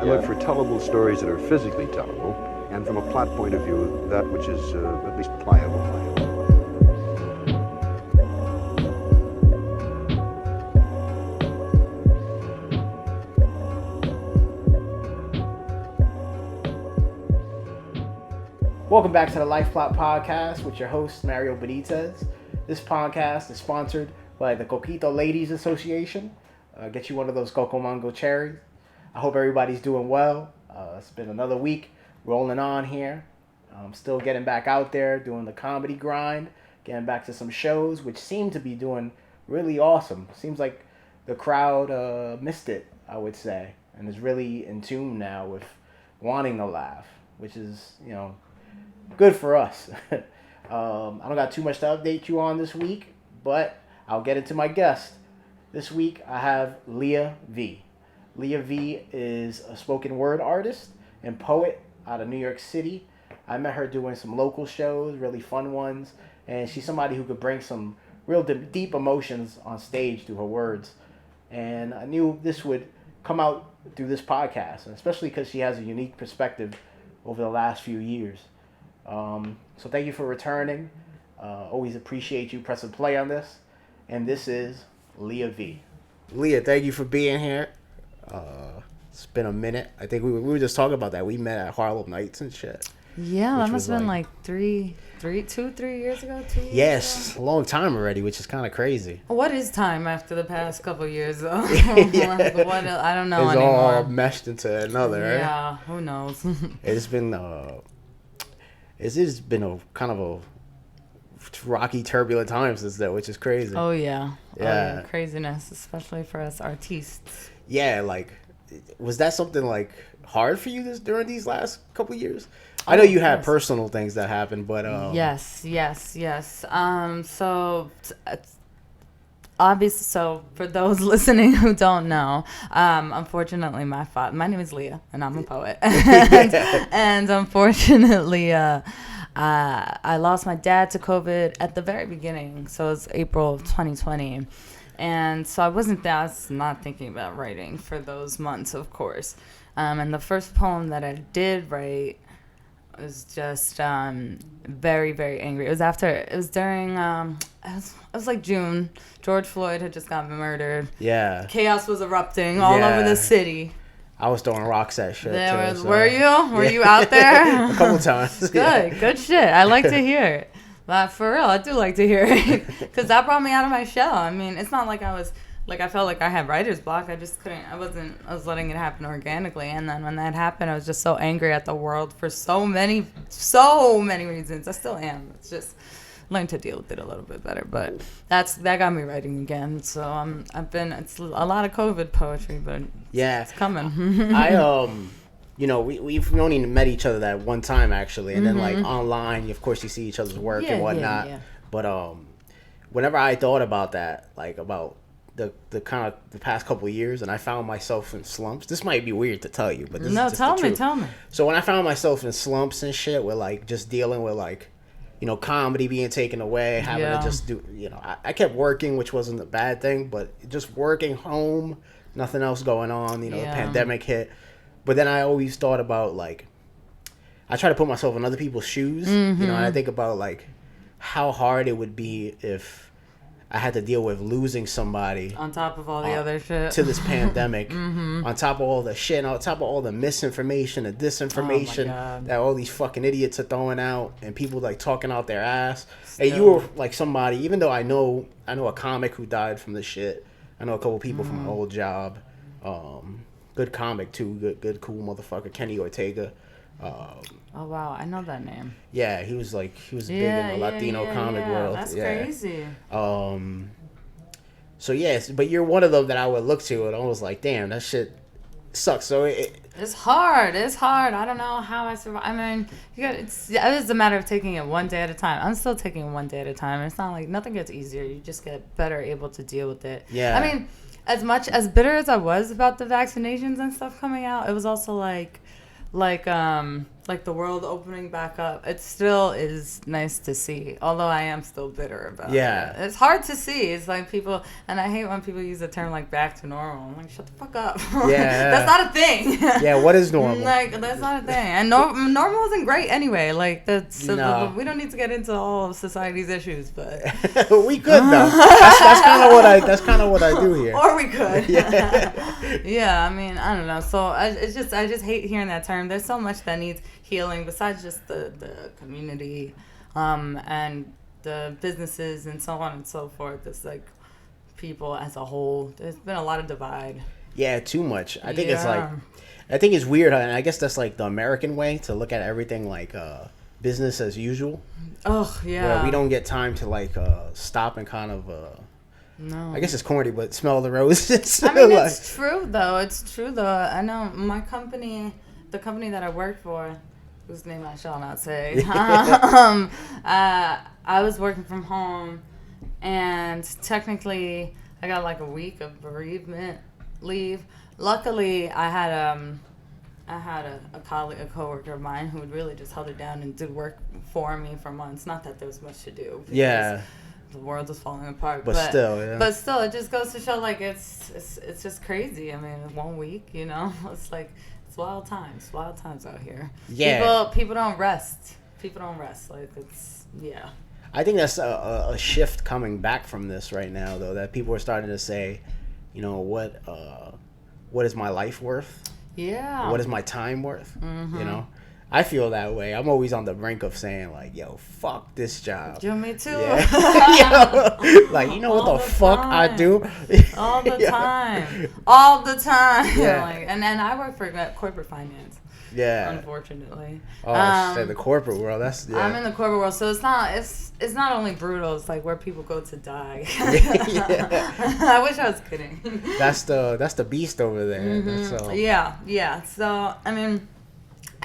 look for tellable stories that are physically tellable, and from a plot point of view, that which is at least pliable. Welcome back to the Life Plot Podcast with your host, Mario Benitez. This podcast is sponsored by the Coquito Ladies Association. Get you one of those Coco Mango cherries. I hope everybody's doing well. It's been another week rolling on here. I'm still getting back out there, doing the comedy grind, getting back to some shows, which seem to be doing really awesome. Seems like the crowd missed it, I would say, and is really in tune now with wanting to laugh, which is, good for us. I don't got too much to update you on this week, but I'll get into my guest. This week I have Leah V. Leah V is a spoken word artist and poet out of New York City. I met her doing some local shows, really fun ones, and she's somebody who could bring some real deep emotions on stage through her words. And I knew this would come out through this podcast, and especially because she has a unique perspective over the last few years. So thank you for returning. Always appreciate you pressing play on this. And this is Leah V. Leah, thank you for being here. It's been a minute. I think we were just talking about that. We met at Harlem Nights and shit. Yeah, that must have been like 3 years ago. 2 years yes, ago? a long time already, which is kind of crazy. What is time after the past couple of years, though? Yeah. I don't know it's anymore. All meshed into another. Yeah, who knows? It's been a kind of a rocky, turbulent time since that, which is crazy. Oh yeah. Yeah. Craziness, especially for us artists. Yeah, like, was that something like hard for you during these last couple of years? I know you had personal things that happened, but yes. Obviously, so for those listening who don't know, unfortunately, my name is Leah, and I'm a poet, and unfortunately, I lost my dad to COVID at the very beginning, so it was April of 2020, and so I was not thinking about writing for those months, of course, and the first poem that I did write was just very, very angry. It was during it was like June. George Floyd had just gotten murdered. Yeah. Chaos was erupting all over the city. I was throwing rocks at shit too. Were you? Were you out there? A couple times. Good shit. I like to hear it. But for real, I do like to hear it because that brought me out of my shell. I mean, it's not like I felt like I had writer's block. I just couldn't. I was letting it happen organically. And then when that happened, I was just so angry at the world for so many reasons. I still am. It's just learned to deal with it a little bit better. But that got me writing again. So it's a lot of COVID poetry, but yeah, it's coming. We've only met each other that one time actually, and then like online, of course, you see each other's work and whatnot. Yeah. But whenever I thought about that, like about the kind of the past couple of years, and I found myself in slumps. This might be weird to tell you, but this is just tell the me. truth. So when I found myself in slumps and shit, with like just dealing with like, comedy being taken away, having to just do, I kept working, which wasn't a bad thing, but just working home, nothing else going on. The pandemic hit, but then I always thought about like, I try to put myself in other people's shoes, and I think about like how hard it would be if I had to deal with losing somebody on top of all the other shit to this pandemic, on top of all the shit, on top of all the misinformation and disinformation that all these fucking idiots are throwing out, and people like talking out their ass. Still. And you were like somebody, even though I know a comic who died from this shit. I know a couple people from my old job. Good comic too, good cool motherfucker, Kenny Ortega. Oh wow, I know that name. Yeah, he was big in the Latino comic world. That's crazy. So yes, but you're one of them that I would look to and I was like, damn, that shit sucks. So it's hard. I don't know how I survive. I mean, it's a matter of taking it one day at a time. I'm still taking it one day at a time. It's not like nothing gets easier. You just get better able to deal with it. Yeah. I mean, as much as bitter as I was about the vaccinations and stuff coming out, it was also like like the world opening back up, it still is nice to see. Although I am still bitter about it. It's hard to see. It's like people, and I hate when people use the term like back to normal. I'm like, shut the fuck up. Yeah. That's not a thing. Yeah, what is normal? Like, that's not a thing. And normal isn't great anyway. Like, No. we don't need to get into all of society's issues, but we could though. That's kind of what I do here. or we could. Yeah. Yeah, I mean, I don't know. So I just hate hearing that term. There's so much that needs healing besides just the community, and the businesses and so on and so forth. It's like people as a whole. There's been a lot of divide. Yeah, too much. I think it's weird, and I guess that's like the American way to look at everything, like business as usual. Oh yeah. Where we don't get time to like stop and kind of. No. I guess it's corny, but smell the roses. I mean, it's true though. I know my company, the company that I work for, whose name I shall not say. I was working from home, and technically I got like a week of bereavement leave. Luckily, I had a colleague, a coworker of mine who had really just held it down and did work for me for months. Not that there was much to do. Yeah. The world is falling apart, but still, yeah. But still, it just goes to show, like, it's just crazy. I mean, 1 week, you know, it's like it's wild times out here. Yeah, people don't rest. Like, it's I think that's a shift coming back from this right now, though. That people are starting to say, you know, what is my life worth? Yeah. What is my time worth? Mm-hmm. You know. I feel that way. I'm always on the brink of saying, like, yo, fuck this job. You, me too. Yeah. Like, you know what the fuck I do? All the time. All the time. Yeah. Like, and I work for corporate finance. Yeah. Unfortunately. Oh, shit, the corporate world. I'm in the corporate world, so it's not only brutal. It's like where people go to die. Yeah. I wish I was kidding. That's the beast over there. Mm-hmm. That's, Yeah. So I mean,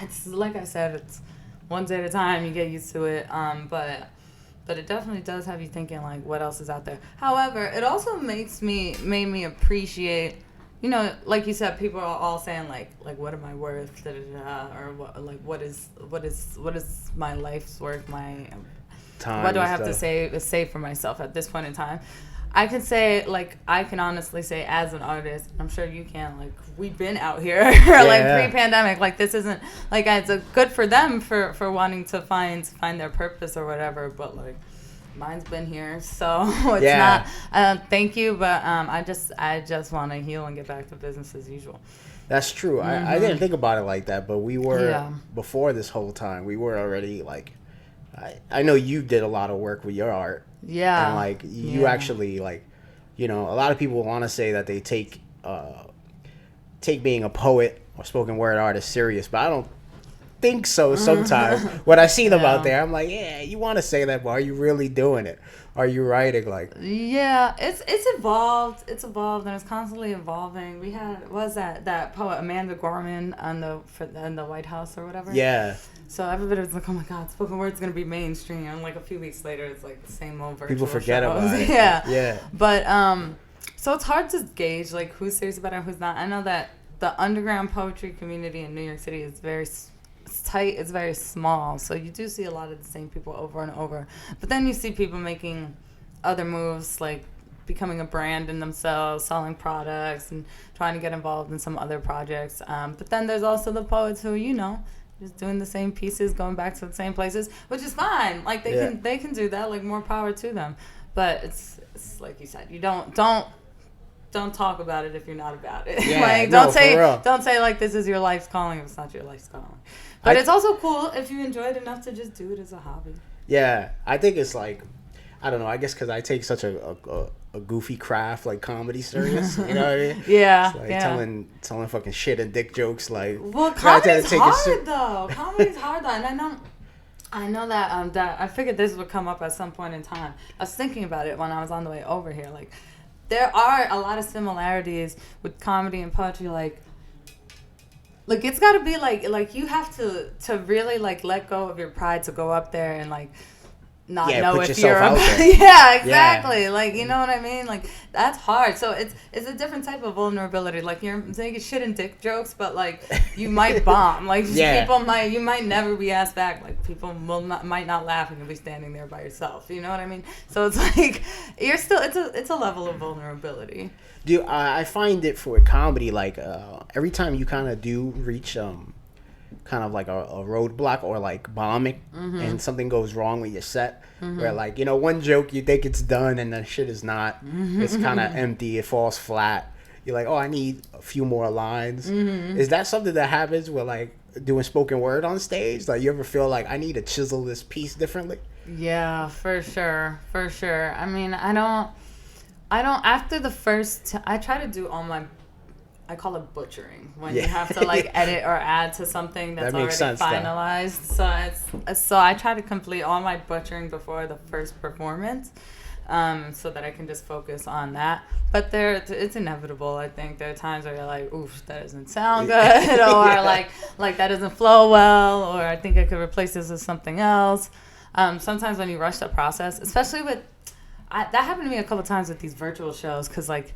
it's like I said, it's one day at a time. You get used to it. But it definitely does have you thinking, like, what else is out there. However, it also made me appreciate. You know, like you said, people are all saying like what am I worth, or what is my life's worth, my time. What do I have to say for myself at this point in time? I can say, like, I can honestly say as an artist, I'm sure you can, like, we've been out here like pre-pandemic, like this isn't like it's good for them for wanting to find their purpose or whatever, but like mine's been here, so it's not. Thank you, but I just want to heal and get back to business as usual. That's true. Mm-hmm. I didn't think about it like that, but we were before this whole time. We were already like, I know you did a lot of work with your art. Yeah. And like you actually, like, you know, a lot of people want to say that they take being a poet or spoken word artist serious, but I don't think so sometimes. When I see them out there, I'm like, yeah, you want to say that, but are you really doing it? Are you writing like? Yeah, it's evolved. It's evolved and it's constantly evolving. We had that poet Amanda Gorman in the White House or whatever. Yeah. So everybody was like, oh my God, spoken word's gonna be mainstream. And like a few weeks later, it's like the same old virtual people forget shows. about it. Yeah. But so it's hard to gauge like who's serious about it and who's not. I know that the underground poetry community in New York City is it's tight, it's very small, so you do see a lot of the same people over and over, but then you see people making other moves, like becoming a brand in themselves, selling products and trying to get involved in some other projects, but then there's also the poets who, you know, just doing the same pieces, going back to the same places, which is fine. Like they can do that, like more power to them, but it's like you said, you don't talk about it if you're not about it. Like don't say like this is your life's calling if it's not your life's calling. But it's also cool if you enjoy it enough to just do it as a hobby. Yeah, I think it's like, I don't know, I guess because I take such a goofy craft like comedy serious, you know what I mean? Yeah, it's like telling fucking shit and dick jokes, like. Well, comedy's hard though. Comedy's hard though, and I know that that I figured this would come up at some point in time. I was thinking about it when I was on the way over here. Like, there are a lot of similarities with comedy and poetry. Like it's got to be like you have to really like let go of your pride to go up there and like not Yeah, know put if you're yourself out there. yeah, exactly. Like, you know what I mean? Like, that's hard. So it's a different type of vulnerability. Like, you're saying shit and dick jokes, but like you might bomb. Like, Yeah. you might never be asked back. Like, people might not laugh and you'll be standing there by yourself. You know what I mean? So it's like you're still it's a level of vulnerability. I find it for comedy, like every time you kind of do reach kind of like a roadblock or like bombing, and something goes wrong with your set, where like, you know, one joke you think it's done and the shit is not, it's kind of empty, it falls flat, you're like, oh, I need a few more lines. Is that something that happens with like doing spoken word on stage? Like, you ever feel like I need to chisel this piece differently? Yeah, for sure. I mean, I don't after the first I try to do all my, I call it butchering, when you have to like edit or add to something that's That makes already sense, finalized. So I try to complete all my butchering before the first performance, so that I can just focus on that. But it's inevitable. I think there are times where you're like, oof, that doesn't sound good, or like that doesn't flow well, or I think I could replace this with something else. Sometimes when you rush the process, especially with that happened to me a couple times with these virtual shows, because like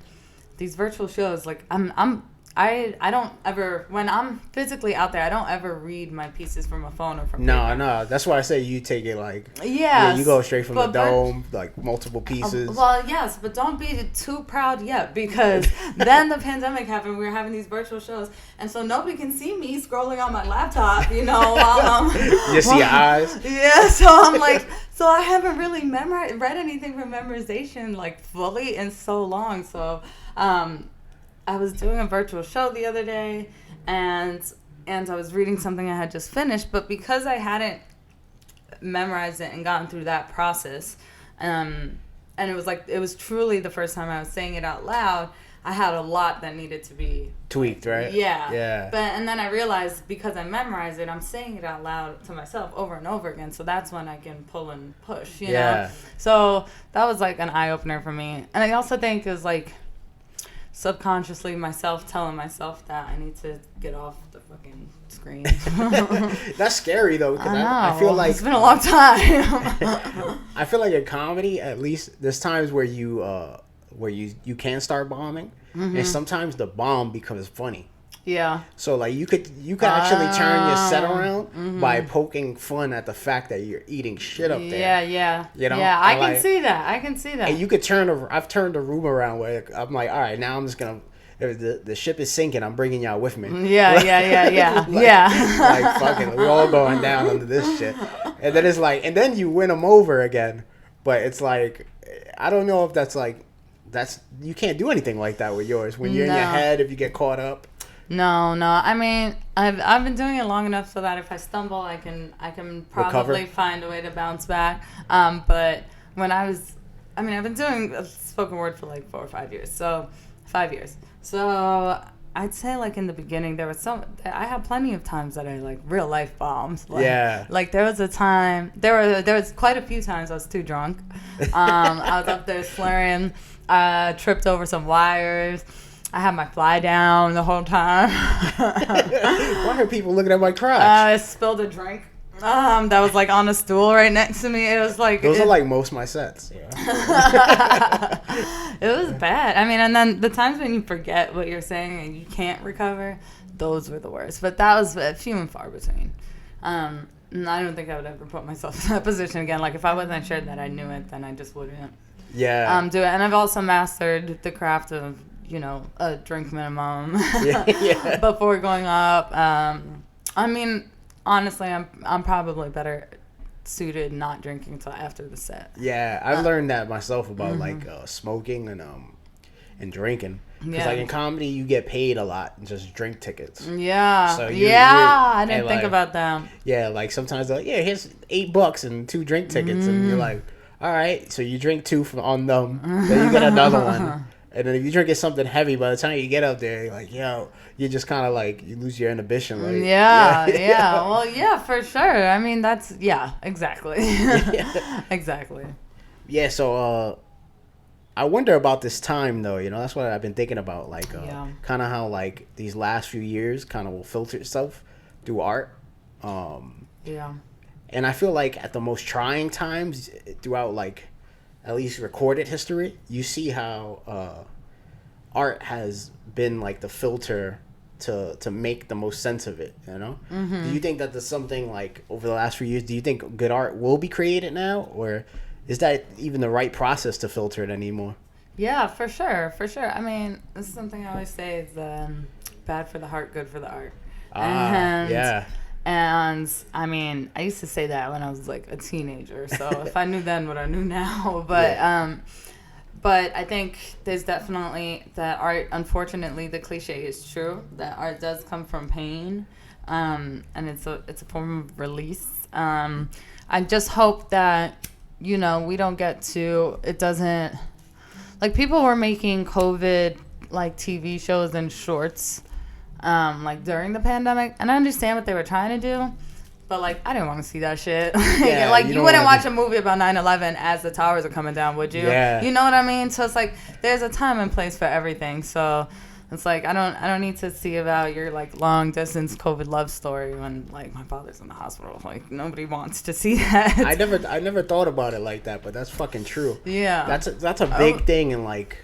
these virtual shows, like I don't ever, when I'm physically out there, I don't ever read my pieces from a phone or from paper. No, that's why I say you take it like, yeah, you go straight from the dome, like multiple pieces. Well, yes, but don't be too proud yet, because then the pandemic happened. We were having these virtual shows, and so nobody can see me scrolling on my laptop, you know, while you see your eyes. Yeah, so I'm like, so I haven't really read anything from memorization like fully in so long. So I was doing a virtual show the other day, and I was reading something I had just finished, but because I hadn't memorized it and gotten through that process, and it was truly the first time I was saying it out loud, I had a lot that needed to be tweaked, right? Yeah. And then I realized, because I memorized it, I'm saying it out loud to myself over and over again. So that's when I can pull and push, you know? So that was like an eye opener for me. And I also think is like subconsciously myself telling myself that I need to get off the fucking screen. That's scary though, because I feel like it's been a long time. I feel like in comedy, at least, there's times where you can start bombing, and sometimes the bomb becomes funny. Yeah. So like you could actually turn your set around by poking fun at the fact that you're eating shit up there. Yeah. You know? Yeah, I can see that. And you could I've turned the room around where I'm like, all right, now I'm just gonna, if the ship is sinking, I'm bringing y'all with me. Yeah. Like fucking, we're all going down under this shit. And then it's like, and then you win them over again, but it's like, I don't know if that's you can't do anything like that with yours when you're in your head, if you get caught up. No. I mean, I've been doing it long enough so that if I stumble, I can probably find a way to bounce back. But when I've been doing spoken word for like 4 or 5 years. So 5 years. So I'd say like in the beginning I had plenty of times that I like real life bombs. Like there was a time, there was quite a few times I was too drunk. I was up there slurring, tripped over some wires. I had my fly down the whole time. Why are people looking at my crotch? I spilled a drink. That was like on a stool right next to me. It was like those are like most of my sets. Yeah. It was bad. I mean, and then the times when you forget what you're saying and you can't recover, those were the worst. But that was few and far between. And I don't think I would ever put myself in that position again. Like if I wasn't sure that I knew it, then I just wouldn't. Do it. And I've also mastered the craft of, you know, a drink minimum before going up. I mean, honestly, I'm probably better suited not drinking until after the set. Yeah, I've learned that myself about like smoking and drinking. Because like in comedy, you get paid a lot in just drink tickets. Yeah. So I didn't think about that. Yeah, like sometimes they're like, yeah, here's $8 and 2 drink tickets, and you're like, all right, so you drink 2 on them, then you get another one. And then if you drink something heavy, by the time you get up there, you're like, yo, you just kind of like, you lose your inhibition. Like, yeah. Well, yeah, for sure. I mean, exactly. Exactly. Yeah, so I wonder about this time, though. You know, that's what I've been thinking about. Like, kind of how, like, these last few years kind of will filter itself through art. And I feel like at the most trying times throughout, like, at least recorded history, you see how art has been like the filter to make the most sense of it, you know? Mm-hmm. Do you think that there's something like over the last few years, do you think good art will be created now, or is that even the right process to filter it anymore? Yeah, for sure. I mean, this is something I always say is bad for the heart, good for the art. Yeah. And I mean, I used to say that when I was like a teenager. So if I knew then what I knew now, but I think there's definitely that art. Unfortunately, the cliche is true that art does come from pain, and it's a form of release. I just hope that we don't get to it doesn't like people were making COVID like TV shows and shorts. Like during the pandemic, and I understand what they were trying to do, but like I didn't want to see that shit. Yeah, like you wouldn't watch a movie about 9/11 as the towers are coming down, would you? Yeah. You know what I mean? So it's like there's a time and place for everything. So it's like I don't need to see about your like long distance COVID love story when like my father's in the hospital. Like nobody wants to see that. I never thought about it like that, but that's fucking true. Yeah. That's a big thing in like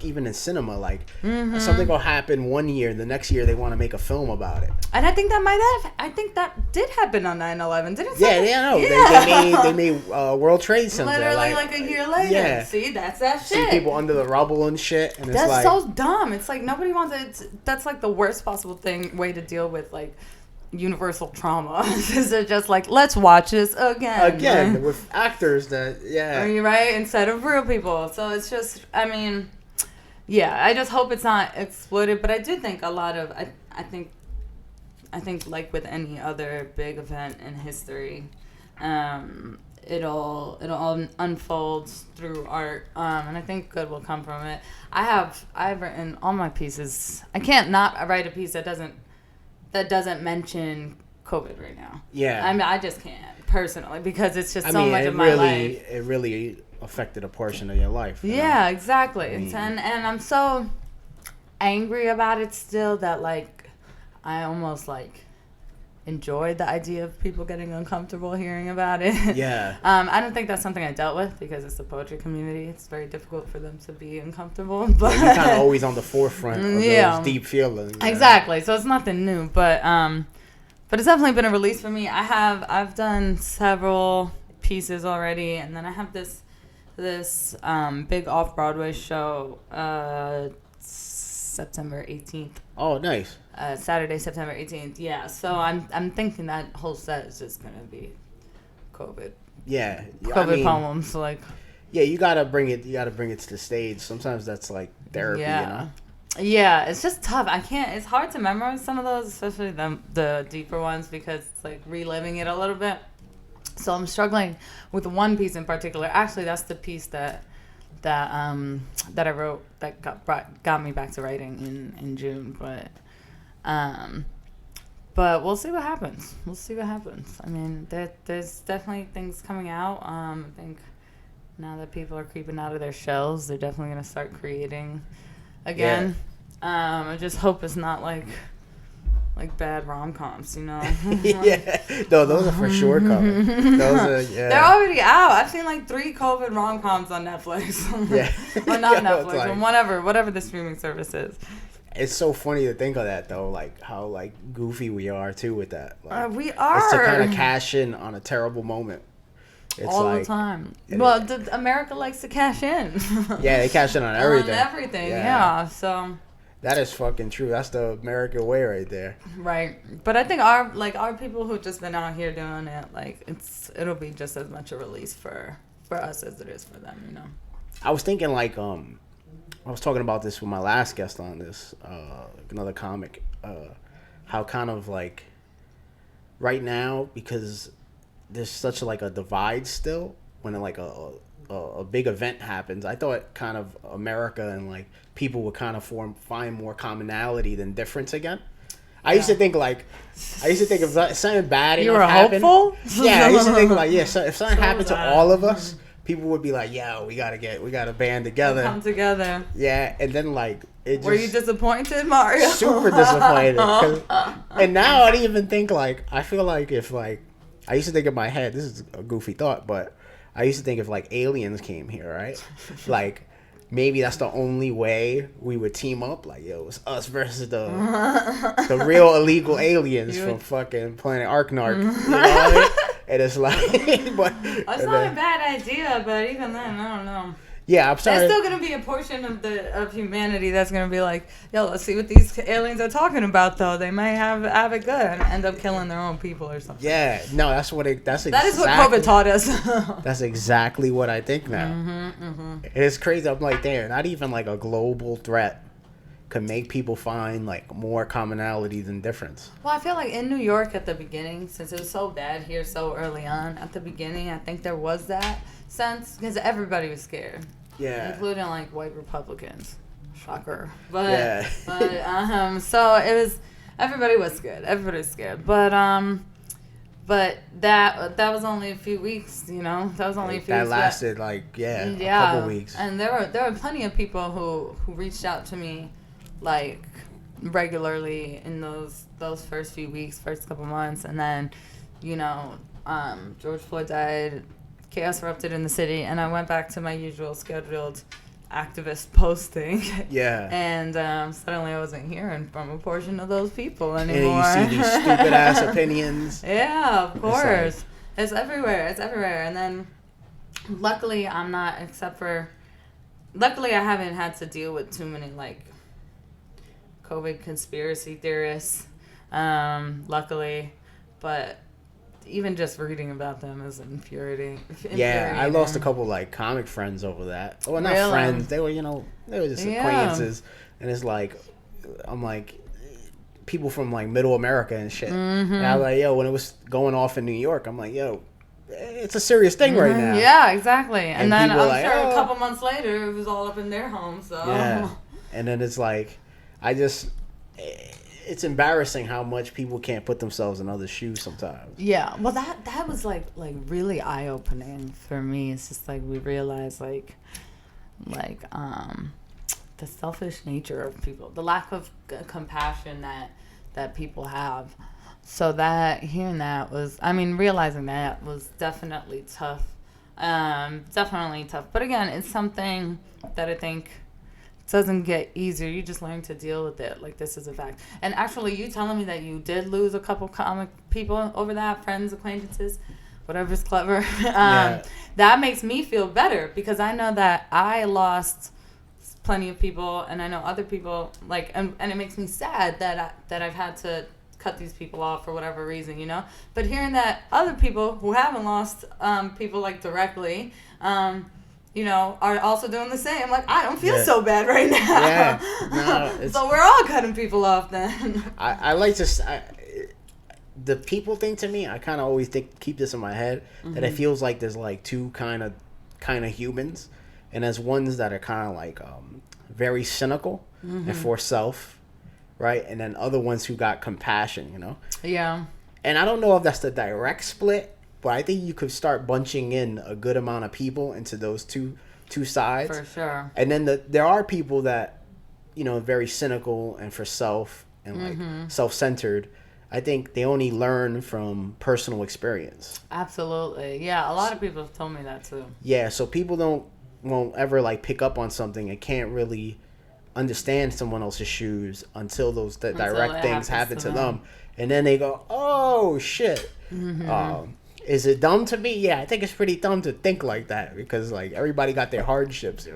even in cinema, like something will happen one year, the next year they want to make a film about it. And I think that did happen on 9/11, didn't it? Yeah, no. They made World Trade Center literally like a year later. Yeah. See, that's that shit. See people under the rubble and shit, and that's it's like so dumb. It's like nobody wants it. That's like the worst possible way to deal with like universal trauma. Is it just like let's watch this again with actors that are you right instead of real people? So it's just I mean. Yeah, I just hope it's not exploited, but I do think a lot of I think like with any other big event in history, it'll unfold through art, and I think good will come from it. I've written all my pieces. I can't not write a piece that doesn't mention COVID right now. Yeah, I mean I just can't personally because it's just so much of my life. It really affected a portion of your life. Yeah, exactly. I mean, and I'm so angry about it still that like I almost like enjoyed the idea of people getting uncomfortable hearing about it. Yeah. I don't think that's something I dealt with because it's the poetry community. It's very difficult for them to be uncomfortable. But you're kind of always on the forefront of those deep feelings. Exactly. So it's nothing new, but it's definitely been a release for me. I've done several pieces already, and then I have this big off-Broadway show September 18th. Oh, nice. Saturday, September 18th. Yeah, so I'm thinking that whole set is just going to be COVID. Yeah. COVID poems like yeah, you got to bring it to the stage. Sometimes that's like therapy, you know. Yeah, it's just tough. It's hard to memorize some of those, especially the deeper ones because it's like reliving it a little bit. So I'm struggling with one piece in particular. Actually, that's the piece that I wrote that got me back to writing in June. But we'll see what happens. I mean, there's definitely things coming out. I think now that people are creeping out of their shells, they're definitely gonna start creating again. Yeah. I just hope it's not like bad rom-coms, you know? Yeah. No, those are for sure coming. They're already out. I've seen like 3 COVID rom-coms on Netflix. Yeah. Or not Netflix, like, whatever the streaming service is. It's so funny to think of that, though, like how like goofy we are, too, with that. Like, we are. It's to kind of cash in on a terrible moment. It's all the time. Well, America likes to cash in. Yeah, they cash in on everything. On everything, yeah. So... That is fucking true. That's the American way right there. Right. But I think our people who've just been out here doing it, like it'll be just as much a release for us as it is for them, you know. I was thinking like I was talking about this with my last guest on this, another comic, how kind of like right now because there's such like a divide still when like a big event happens. I thought kind of America and like people would kind of find more commonality than difference again. I used to think if something bad you were hopeful. Yeah, I used to think like if something happened to all of us, people would be like, "Yo, we gotta band together, come together." Yeah, and then like it just were you disappointed, Mario? Super disappointed. And now I don't even think like I feel like if like I used to think in my head, this is a goofy thought, but I used to think if like aliens came here, right? Like maybe that's the only way we would team up. Like, yo, it's us versus the real illegal aliens from fucking planet Arknark. You know what I mean? And it's like, but it's not a bad idea, but even then, I don't know. Yeah, I'm sorry. There's still gonna be a portion of humanity that's gonna be like, yo, let's see what these aliens are talking about. Though they might have it good and end up killing their own people or something. Yeah, no, that is what COVID taught us. That's exactly what I think now. It's crazy. I'm like, damn, not even like a global threat could make people find like more commonality than difference. Well, I feel like in New York at the beginning, since it was so bad here so early on, at the beginning, I think there was that sense because everybody was scared. Yeah. Including like white Republicans. Shocker. But so it was, everybody was scared. Everybody was scared. But that was only a few weeks, you know. That was only a few weeks. That lasted a couple weeks. And there were plenty of people who reached out to me like regularly in those first few weeks, first couple months, and then, you know, George Floyd died, chaos erupted in the city, and I went back to my usual scheduled activist posting. Yeah. And suddenly I wasn't hearing from a portion of those people anymore. And you see these stupid ass opinions. Yeah, of course. It's everywhere. It's everywhere. And then luckily I'm not, luckily I haven't had to deal with too many like COVID conspiracy theorists, luckily, but even just reading about them is infuriating. Yeah, I lost a couple like comic friends over that. Well, not friends. They were, they were just acquaintances. And it's like, I'm like, people from like Middle America and shit. And I was like, yo, when it was going off in New York, I'm like, yo, it's a serious thing right now. Yeah, exactly. And then I'm sure a couple months later, it was all up in their home. So yeah, and then it's like, it's embarrassing how much people can't put themselves in other shoes sometimes. Yeah, well, that was like really eye opening for me. It's just like we realize the selfish nature of people, the lack of compassion that people have. So that realizing that was definitely tough. Definitely tough. But again, it's something that I think doesn't get easier. You just learn to deal with it. Like, this is a fact. And actually, you telling me that you did lose a couple comic people over that, friends, acquaintances, whatever's clever, that makes me feel better because I know that I lost plenty of people, and I know other people, and it makes me sad that I've had to cut these people off for whatever reason, you know? But hearing that other people who haven't lost people, directly, are also doing the same. Like, I don't feel so bad right now. Yeah. No, so we're all cutting people off then. I like to... the people thing to me, I kind of always keep this in my head, that it feels like there's two kind of humans, and there's ones that are kind of very cynical and for self, right? And then other ones who got compassion, Yeah. And I don't know if that's the direct split, but I think you could start bunching in a good amount of people into those two sides. For sure. And then there are people that, very cynical and for self and self-centered. I think they only learn from personal experience. Absolutely. Yeah, a lot of people have told me that too. Yeah, so people won't ever pick up on something and can't really understand someone else's shoes until those direct things happen to them. And then they go, oh, shit. Is it dumb to me? Yeah, I think it's pretty dumb to think like that because everybody got their hardships,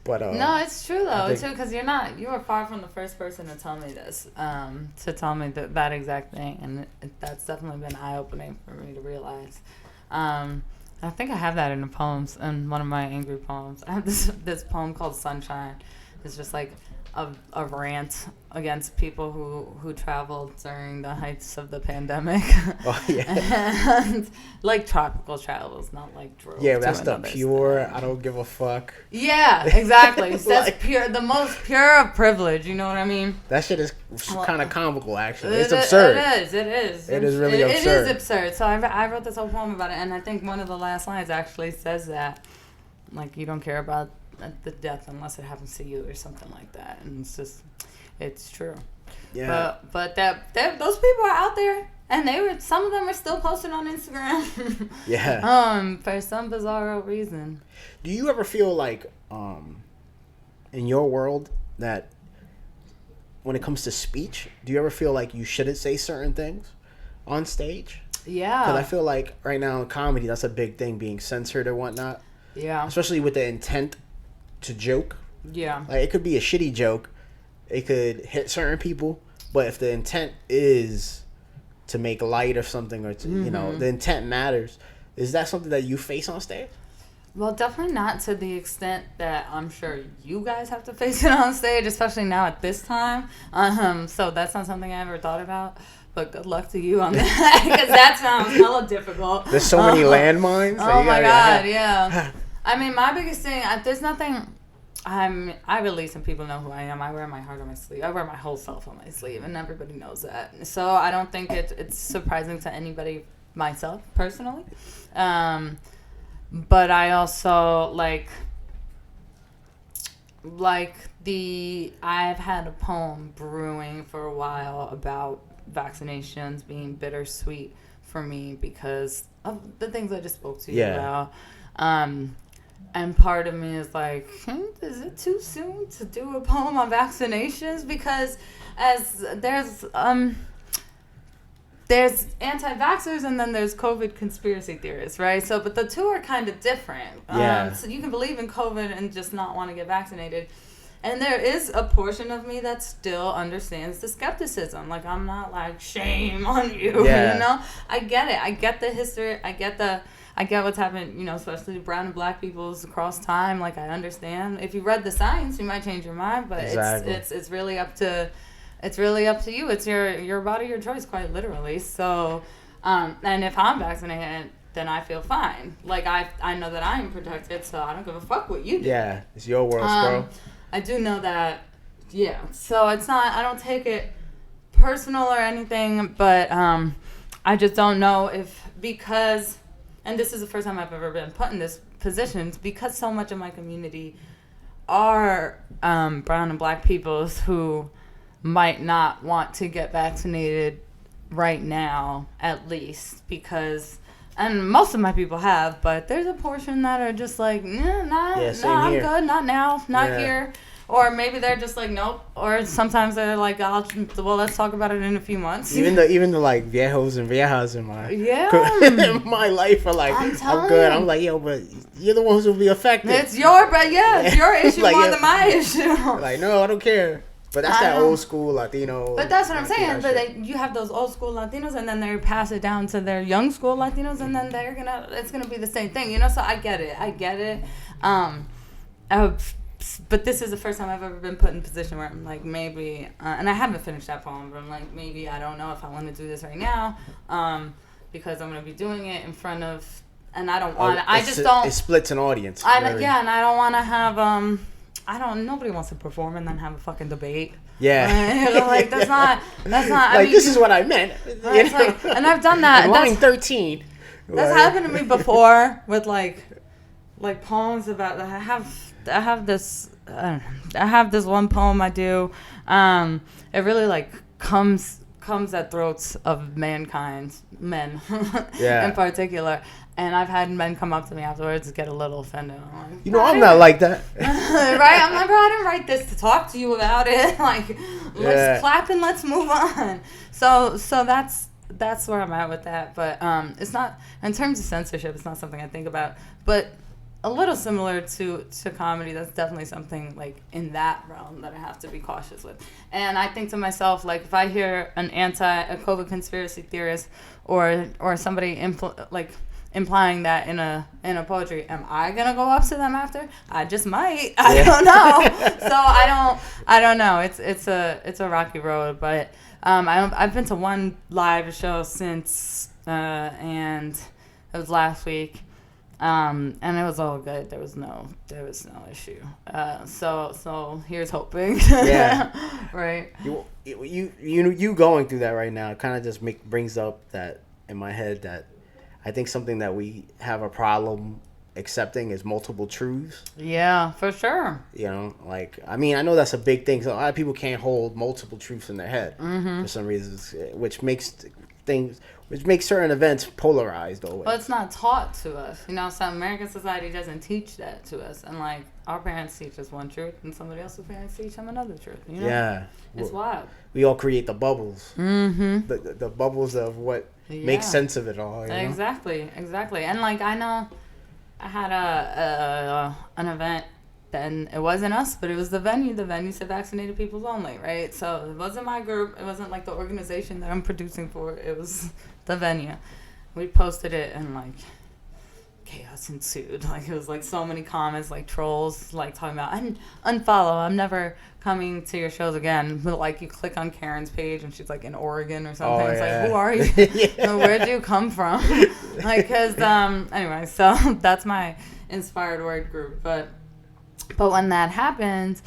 But no, it's true though. Too, because you were far from the first person to tell me this, to tell me that exact thing, and that's definitely been eye opening for me to realize. I think I have that in the poems, in one of my angry poems. I have this poem called Sunshine. It's just a rant against people who traveled during the heights of the pandemic. Oh yeah. And tropical travels, not drove. Yeah, that's the pure. State. I don't give a fuck. Yeah, exactly. That's pure, the most pure of privilege. You know what I mean? That shit is kind of comical, actually. It's absurd. It is. It is really absurd. It is absurd. So I wrote this whole poem about it, and I think one of the last lines actually says that, you don't care about the death unless it happens to you or something like that, and it's true. Yeah. But those people are out there, and some of them are still posted on Instagram. Yeah. For some bizarre reason. Do you ever feel like, in your world, that when it comes to speech, do you ever feel like you shouldn't say certain things on stage? Yeah. Because I feel like right now in comedy, that's a big thing, being censored or whatnot. Yeah. Especially with the intent to joke. Yeah. Like, it could be a shitty joke. It could hit certain people. But if the intent is to make light of something, or to, you know, the intent matters. Is that something that you face on stage? Well, definitely not to the extent that I'm sure you guys have to face it on stage, especially now at this time. So that's not something I ever thought about. But good luck to you on that, because that sounds hella difficult. There's so many landmines. Oh my God, yeah. I mean, my biggest thing, there's nothing. I release, and people know who I am. I wear my heart on my sleeve. I wear my whole self on my sleeve, and everybody knows that. So I don't think it's surprising to anybody, myself personally. But I also I've had a poem brewing for a while about vaccinations being bittersweet for me because of the things I just spoke to you about. And part of me is like, is it too soon to do a poem on vaccinations? Because as there's anti-vaxxers and then there's COVID conspiracy theorists, right? So, but the two are kind of different. So you can believe in COVID and just not want to get vaccinated. And there is a portion of me that still understands the skepticism. Like, I'm not like, shame on you, you know? I get it. I get the history. I get what's happened, you know, especially brown and black peoples across time. Like, I understand. If you read the science, you might change your mind, but it's really up to you. It's your body, your choice, quite literally. So, and if I'm vaccinated, then I feel fine. Like, I know that I am protected, so I don't give a fuck what you do. Yeah, it's your world, bro. I do know that, yeah. So it's not, I don't take it personal or anything, but I just don't know if, because, and this is the first time I've ever been put in this position, because so much of my community are brown and black peoples who might not want to get vaccinated right now, at least, because, and most of my people have, but there's a portion that are just like, I'm good, not now, not here. Or maybe they're just like, nope. Or sometimes they're like, let's talk about it in a few months. Even the like viejos and viejas in my life are like, I'm good. I'm like, yo, but you're the ones who'll be affected. It's your issue like, more than my issue. Like, no, I don't care. But that's that old school Latino. But that's what I'm saying. But you have those old school Latinos, and then they pass it down to their young school Latinos, and then it's gonna be the same thing, you know. So I get it. But this is the first time I've ever been put in a position where I'm like, maybe, and I haven't finished that poem, but I'm like, maybe I don't know if I want to do this right now, because I'm gonna be doing it in front of, and I don't want. It splits an audience. And I don't want to have nobody wants to perform and then have a fucking debate. Yeah. Like, that's not, like, this is what I meant. It's like, and I've done that. Line 13. That's happened to me before with like poems about, I have this one poem I do. It really like comes at throats of mankind, men in particular. And I've had men come up to me afterwards and get a little offended. I'm like, I'm not like that. Right? I'm like, bro, I didn't write this to talk to you about it. Like, let's clap and let's move on. So that's where I'm at with that. But it's not, in terms of censorship, it's not something I think about. But a little similar to comedy, that's definitely something like in that realm that I have to be cautious with. And I think to myself, like, if I hear a COVID conspiracy theorist or somebody implying that in a poetry, am I gonna go up to them after? I just might. I don't know. So I don't know. It's a rocky road, but I've been to one live show since and it was last week. And it was all good. There was no issue. So here's hoping. Yeah. Right. You going through that right now kind of just brings up that in my head that I think something that we have a problem accepting is multiple truths. Yeah, for sure. You know, like, I mean, I know that's a big thing. So a lot of people can't hold multiple truths in their head for some reasons, which makes certain events polarized always. Well, it's not taught to us. You know, so American society doesn't teach that to us. And, like, our parents teach us one truth, and somebody else's parents teach them another truth. You know? Yeah. It's wild. We all create the bubbles. Mm-hmm. The bubbles of what makes sense of it all. You know? Exactly. And, like, I know I had an event, and it wasn't us, but it was the venue. The venue said vaccinated people only, right? So it wasn't my group. It wasn't, like, the organization that I'm producing for. It was the venue. We posted it, and, like, chaos ensued. Like, it was, like, so many comments, like, trolls, like, talking about, unfollow, I'm never coming to your shows again. But, like, you click on Karen's page, and she's, like, in Oregon or something. It's like, who are you? Where'd you come from? Like, because, anyway, so that's my inspired word group. But when that happened,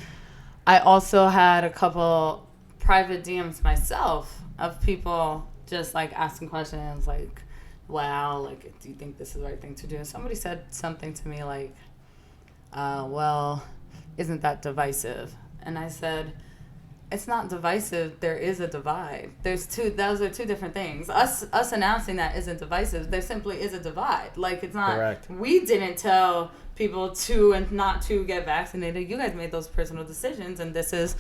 I also had a couple private DMs myself of people just, like, asking questions, like, wow, like, do you think this is the right thing to do? Somebody said something to me like, well, isn't that divisive? And I said, it's not divisive. There is a divide. Those are two different things. Us announcing that isn't divisive. There simply is a divide. Like, it's not. Correct. We didn't tell people to and not to get vaccinated. You guys made those personal decisions, and this is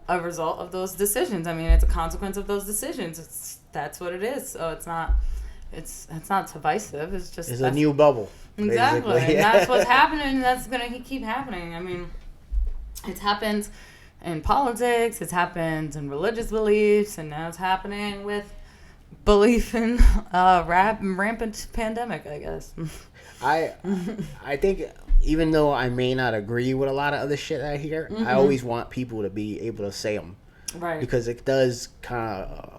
a result of those decisions. I mean, it's a consequence of those decisions. That's what it is. So it's not. It's not divisive. It's just. It's a new bubble. Exactly. Yeah. And that's what's happening. That's gonna keep happening. I mean, it's happened in politics. It's happened in religious beliefs, and now it's happening with belief in rampant pandemic, I guess. I think even though I may not agree with a lot of other shit I hear, I always want people to be able to say them. Right. Because it does kind of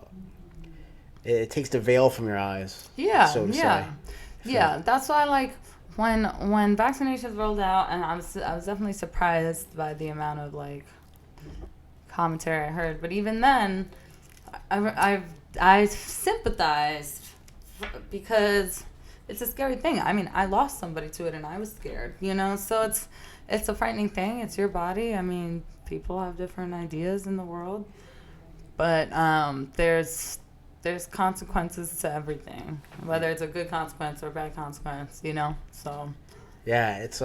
it takes the veil from your eyes. Yeah. So to yeah. say. Yeah. That's why, like, when vaccinations rolled out, and I was definitely surprised by the amount of, like, commentary I heard. But even then, I sympathized because it's a scary thing. I mean, I lost somebody to it, and I was scared. You know, so it's a frightening thing. It's your body. I mean, people have different ideas in the world, but there's consequences to everything, whether it's a good consequence or a bad consequence, you know? So. Yeah, it's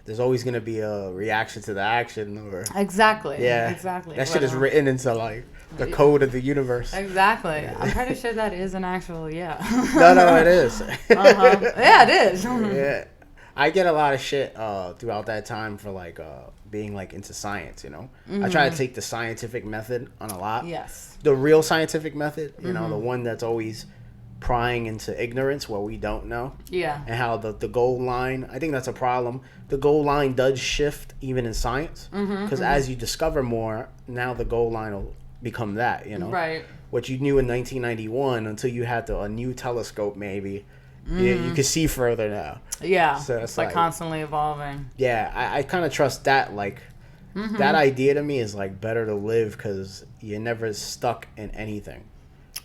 there's always going to be a reaction to the action. Or Exactly. Yeah. Exactly. That shit is written into, like, the code of the universe. Exactly. Yeah. I'm pretty sure that is an actual, yeah. No, it is. Yeah, it is. Yeah. I get a lot of shit throughout that time for, like, being, like, into science, you know? I try to take the scientific method on a lot. Yes. The real scientific method, you know, the one that's always prying into ignorance where we don't know. Yeah. And how the goal line, I think that's a problem. The goal line does shift even in science. Because as you discover more, now the goal line will become that, you know? Right. What you knew in 1991 until you had a new telescope maybe. You could see further now. Yeah. So it's like constantly evolving. Yeah, I kind of trust that. Like, that idea to me is, like, better to live because you're never stuck in anything.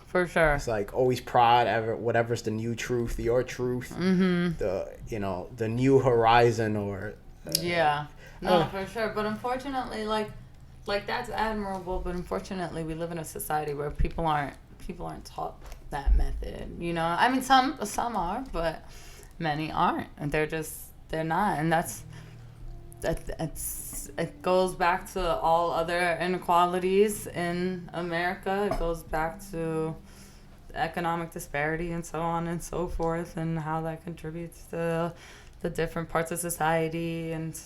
For sure. It's like always prod, whatever's the new truth, your truth, the new horizon or. Yeah. No, for sure. But unfortunately, like that's admirable. But unfortunately, we live in a society where people aren't taught that method. You know, I mean, some are, but many aren't, and they're not, and it goes back to all other inequalities in America. It goes back to economic disparity and so on and so forth, and how that contributes to the different parts of society and.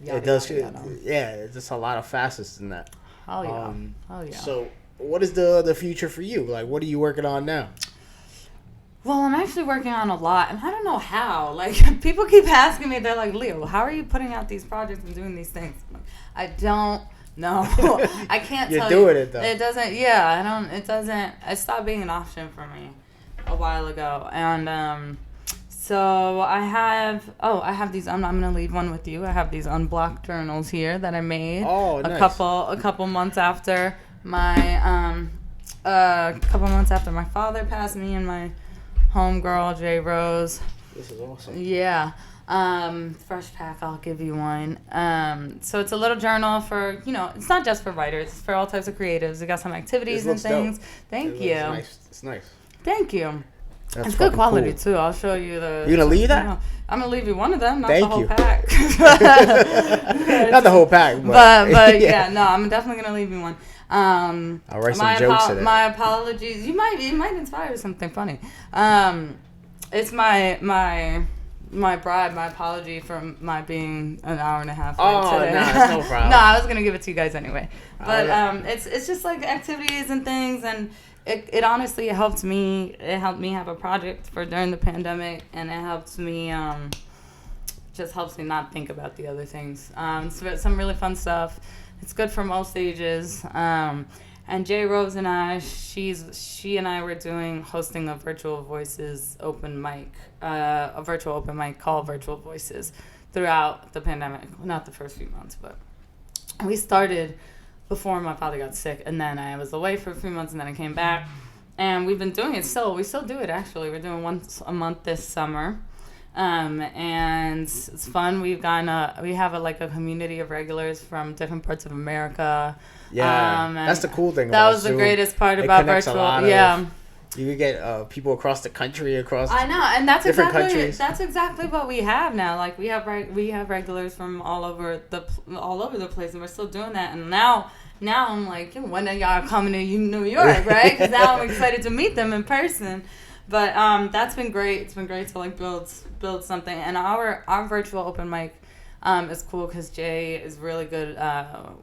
Yada, it does. yada, yada. Yeah, it's just a lot of facets in that. Oh yeah. Oh yeah. So, what is the future for you? Like, what are you working on now? Well, I'm actually working on a lot, and I don't know how. Like, people keep asking me, they're like, Leo, how are you putting out these projects and doing these things? I don't know. I can't tell you. You're doing it, though. It doesn't, it stopped being an option for me a while ago. And, so I have these, I'm going to leave one with you. I have these unblocked journals here that I made nice. a couple months after my father passed me, and my homegirl J Rose This is awesome. Yeah. Fresh pack, I'll give you one. So it's a little journal for, it's not just for writers, it's for all types of creatives. We got some activities and things. Dope. Thank you. Nice. It's nice. Thank you. That's it's good quality cool. too. I'll show you the. You gonna leave that? I'm gonna leave you one of them, not Thank the whole you. pack. Not the whole pack, but yeah, no, I'm definitely gonna leave you one. I'll write some jokes in it. My apologies. It might inspire something funny. It's my bribe, my apology for my being an hour and a half late today. No, that's no problem. No, I was gonna give it to you guys anyway. But it's just like activities and things, and it honestly helped me. It helped me have a project for during the pandemic, and it helps me. Just helps me not think about the other things. So some really fun stuff. It's good for most ages. And Jay Rose and I, she and I were hosting a virtual voices open mic, a virtual open mic called Virtual Voices throughout the pandemic. Not the first few months, but we started before my father got sick, and then I was away for a few months, and then I came back, and we've been doing it. We still do it actually. We're doing once a month this summer. And it's fun. We have a community of regulars from different parts of America. Yeah, that's the cool thing. That was the greatest part about virtual. Yeah, you could get people across the country, I know, and that's different exactly countries. That's exactly what we have now. Like we have regulars from all over the place, and we're still doing that. And now I'm like, when are y'all coming to New York, right? Because now I'm excited to meet them in person. But that's been great. It's been great to build something. And our virtual open mic is cool because Jay is really good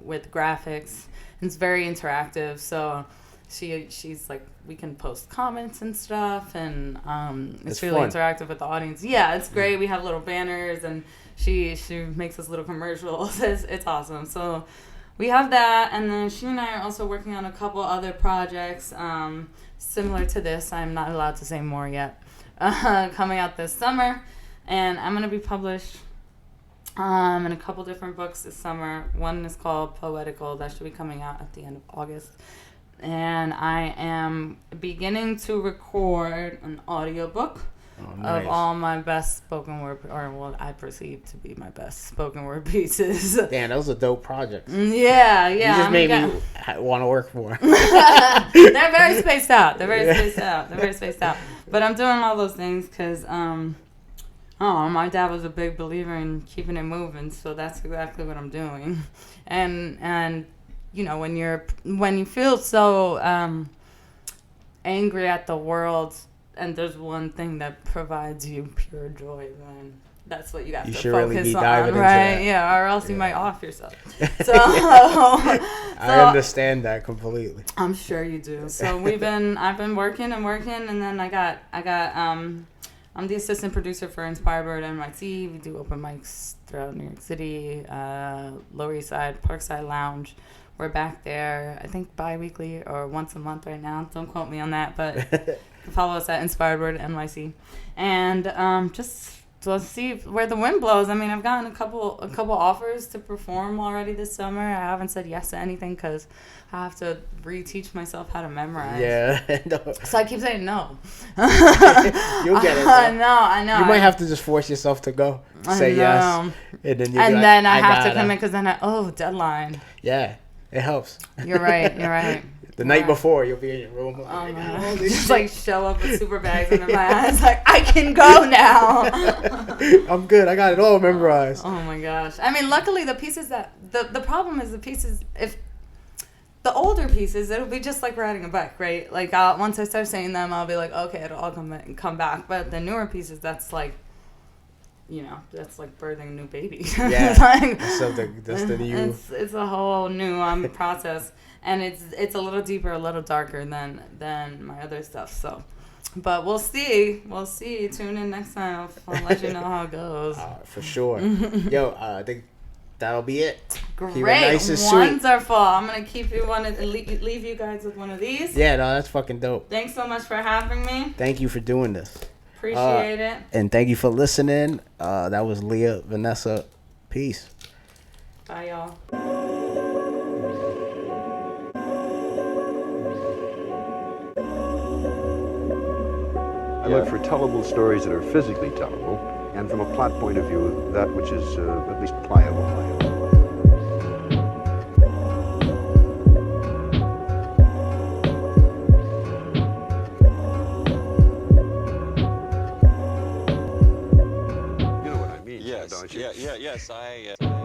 with graphics. It's very interactive. So she's like, we can post comments and stuff, and it's really fun. Interactive with the audience. Yeah, it's great. We have little banners, and she makes us little commercials. It's awesome. So we have that, and then she and I are also working on a couple other projects. Similar to this, I'm not allowed to say more yet, coming out this summer, and I'm going to be published in a couple different books this summer. One is called Poetical, that should be coming out at the end of August, and I am beginning to record an audiobook of all my best spoken word, or what I perceive to be my best spoken word pieces. Damn, that was a dope project. Yeah. You just made me want to work for. They're very spaced out. They're very spaced out. But I'm doing all those things because, my dad was a big believer in keeping it moving, so that's exactly what I'm doing. And when you feel so angry at the world, and there's one thing that provides you pure joy, then that's what you got to focus really on, right? Yeah, or else you might off yourself. So, I understand that completely. I'm sure you do. So I've been working, and then I'm the assistant producer for Inspired Bird NYC. We do open mics throughout New York City, Lower East Side, Parkside Lounge. We're back there, I think, bi-weekly or once a month right now. Don't quote me on that, but you can follow us at Inspired Word NYC. And just to see where the wind blows. I mean, I've gotten a couple offers to perform already this summer. I haven't said yes to anything because I have to reteach myself how to memorize. Yeah. So I keep saying no. You'll get it. I know. You might have to just force yourself to go. Say yes. And then I have to come in because then deadline. Yeah. It helps. You're right. The night before, you'll be in your room. Just show up with super bags under my eyes, like, I can go now. I'm good. I got it all memorized. Oh my gosh. I mean, luckily the pieces the problem is the pieces, if the older pieces, it'll be just like riding a bike, right? Like once I start saying them, I'll be like, okay, it'll all come back. But the newer pieces, that's like, that's like birthing a new baby. Yeah. That's the new. It's a whole new process, and it's a little deeper, a little darker than my other stuff. So, but we'll see. Tune in next time. I'll let you know how it goes. For sure. Yo, I think that'll be it. Great, nice and sweet. Wonderful. I'm gonna keep you leave you guys with one of these. Yeah, no, that's fucking dope. Thanks so much for having me. Thank you for doing this. Appreciate it. And thank you for listening. That was Leah, Vanessa. Peace. Bye, y'all. I look for tellable stories that are physically tellable, and from a plot point of view, that which is at least pliable. You know what I mean, Yes. don't you? Yes.